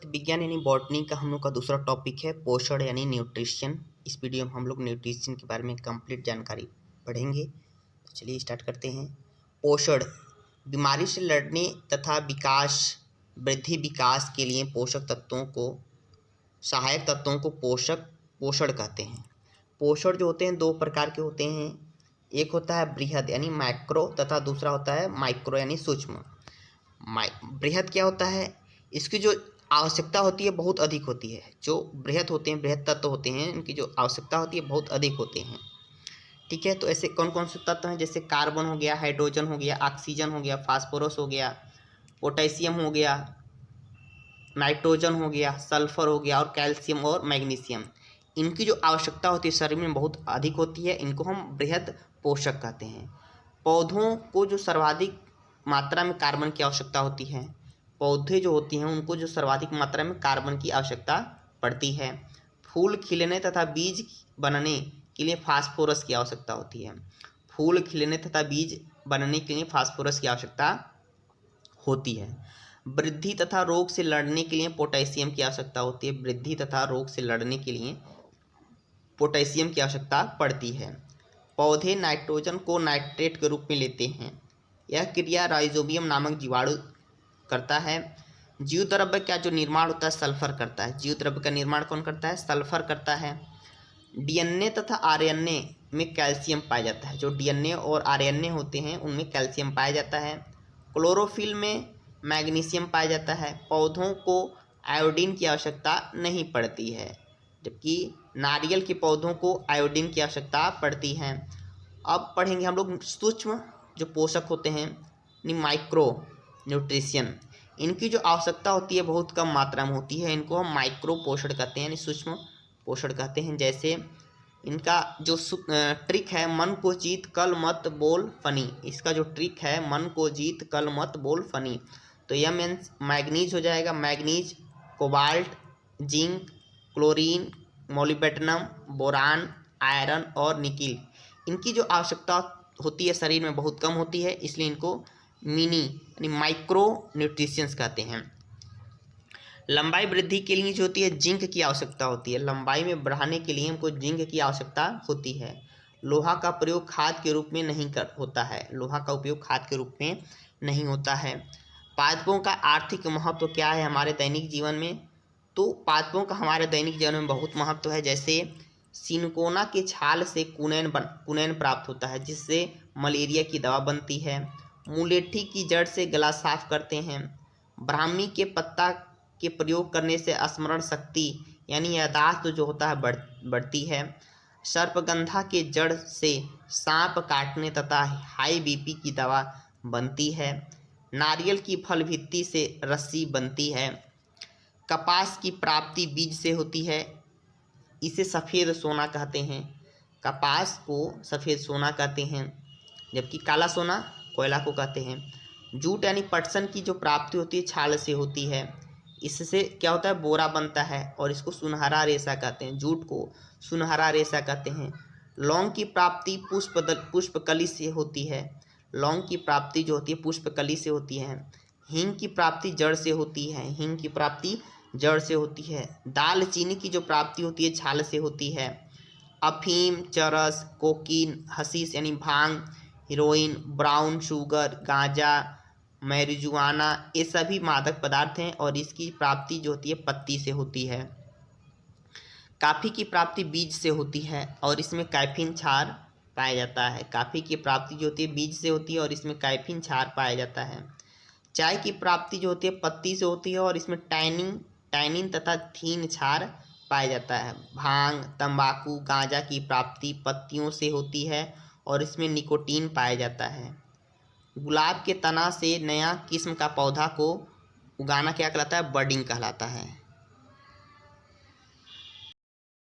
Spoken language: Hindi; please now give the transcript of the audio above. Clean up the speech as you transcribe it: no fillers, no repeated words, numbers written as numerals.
विज्ञान यानी बॉटनी का हम लोग का दूसरा टॉपिक है पोषण यानी न्यूट्रिशन। इस वीडियो में हम लोग न्यूट्रिशन के बारे में कंप्लीट जानकारी पढ़ेंगे। तो चलिए स्टार्ट करते हैं। पोषण बीमारी से लड़ने तथा वृद्धि विकास के लिए पोषक तत्वों को सहायक तत्वों को पोषण कहते हैं। पोषण जो होते हैं दो प्रकार के होते हैं। एक होता है बृहद यानी मैक्रो तथा दूसरा होता है माइक्रो यानी सूक्ष्म। बृहद क्या होता है, इसकी जो आवश्यकता होती है बहुत अधिक होती है। जो बृहद होते हैं, बृहद तत्व होते हैं, इनकी जो आवश्यकता होती है बहुत अधिक होते हैं। ठीक है, तो ऐसे कौन कौन से तत्व हैं, जैसे कार्बन हो गया, हाइड्रोजन हो गया, ऑक्सीजन हो गया, फास्फोरस हो गया, पोटेशियम हो गया, नाइट्रोजन हो गया, सल्फर हो गया और कैल्शियम और मैग्नीशियम। इनकी जो आवश्यकता होती है शरीर में बहुत अधिक होती है। इनको हम बृहद पोषक कहते हैं। पौधों को जो सर्वाधिक मात्रा में कार्बन की आवश्यकता होती है, पौधे जो होती हैं उनको जो सर्वाधिक मात्रा में कार्बन की आवश्यकता पड़ती है। फूल खिलने तथा बीज बनने के लिए फास्फोरस की आवश्यकता होती है। फूल खिलने तथा बीज बनने के लिए फास्फोरस की आवश्यकता होती है। वृद्धि तथा रोग से लड़ने के लिए पोटेशियम की आवश्यकता होती है। वृद्धि तथा रोग से लड़ने के लिए पोटेशियम की आवश्यकता पड़ती है। पौधे नाइट्रोजन को नाइट्रेट के रूप में लेते हैं। यह क्रिया राइजोबियम नामक जीवाणु करता है। जीव द्रव्य का जो निर्माण होता है सल्फर करता है। जीव द्रव्य का निर्माण कौन करता है? सल्फर करता है। डीएनए तथा आरएनए में कैल्शियम पाया जाता है। जो डीएनए और आरएनए होते हैं उनमें कैल्शियम पाया जाता है। क्लोरोफिल में मैग्नीशियम पाया जाता है। पौधों को आयोडीन की आवश्यकता नहीं पड़ती है, जबकि नारियल के पौधों को आयोडीन की आवश्यकता पड़ती है। अब पढ़ेंगे हम लोग सूक्ष्म जो पोषक होते हैं, माइक्रो न्यूट्रिशन। इनकी जो आवश्यकता होती है बहुत कम मात्रा में होती है। इनको हम माइक्रो पोषण कहते हैं यानी सूक्ष्म पोषण कहते हैं। जैसे इनका जो ट्रिक है, मन को जीत कल मत बोल फनी। इसका जो ट्रिक है, मन को जीत कल मत बोल फनी, तो यह मीन्स मैग्नीज हो जाएगा। Manganese, cobalt, zinc, chlorine, molybdenum, boron, iron और निकिल। इनकी जो आवश्यकता होती है शरीर में बहुत कम होती है, इसलिए इनको मिनी यानी माइक्रो न्यूट्रिशंस कहते हैं। लंबाई वृद्धि के लिए जो होती है जिंक की आवश्यकता होती है। लंबाई में बढ़ाने के लिए हमको जिंक की आवश्यकता होती है। लोहा का प्रयोग खाद के रूप में नहीं होता है। लोहा का उपयोग खाद के रूप में नहीं होता है। पादपों का आर्थिक महत्व क्या है हमारे दैनिक जीवन में? तो पादपों का हमारे दैनिक जीवन में बहुत महत्व है। जैसे सिनकोना के छाल से कुनैन प्राप्त होता है, जिससे मलेरिया की दवा बनती है। मुलेठी की जड़ से गला साफ करते हैं। ब्राह्मी के पत्ता के प्रयोग करने से स्मरण शक्ति यानी याददाश्त जो होता है बढ़ती है। सर्पगंधा के जड़ से सांप काटने तथा हाई बीपी की दवा बनती है। नारियल की फल भित्ति से रस्सी बनती है। कपास की प्राप्ति बीज से होती है। इसे सफ़ेद सोना कहते हैं। कपास को सफ़ेद सोना कहते हैं, जबकि काला सोना कोयला को कहते हैं। जूट यानी पटसन की जो प्राप्ति होती है छाल से होती है। इससे क्या होता है, बोरा बनता है और इसको सुनहरा रेशा कहते हैं। जूट को सुनहरा रेशा कहते हैं। लौंग की प्राप्ति पुष्पकली से होती है। लौंग की प्राप्ति जो होती है पुष्पकली से होती है। हींग की प्राप्ति जड़ से होती है। हींग की प्राप्ति जड़ से होती है। दालचीनी की जो प्राप्ति होती है छाल से होती है। अफीम, चरस, कोकीन, हशीश यानी भांग, हीरोइन, ब्राउन शुगर, गांजा, मैरिजुआना, ये सभी मादक पदार्थ हैं और इसकी प्राप्ति जो होती है पत्ती से होती है। कॉफ़ी की प्राप्ति बीज से होती है और इसमें कैफीन क्षार पाया जाता है। कॉफ़ी की प्राप्ति जो होती है बीज से होती है और इसमें कैफीन क्षार पाया जाता है। चाय की प्राप्ति जो होती है पत्ती से होती है और इसमें टैनिन तथा थीन क्षार पाया जाता है। भांग, तंबाकू, गांजा की प्राप्ति पत्तियों से होती है और इसमें निकोटीन पाया जाता है। गुलाब के तना से नया किस्म का पौधा को उगाना क्या कहलाता है? बडिंग कहलाता है।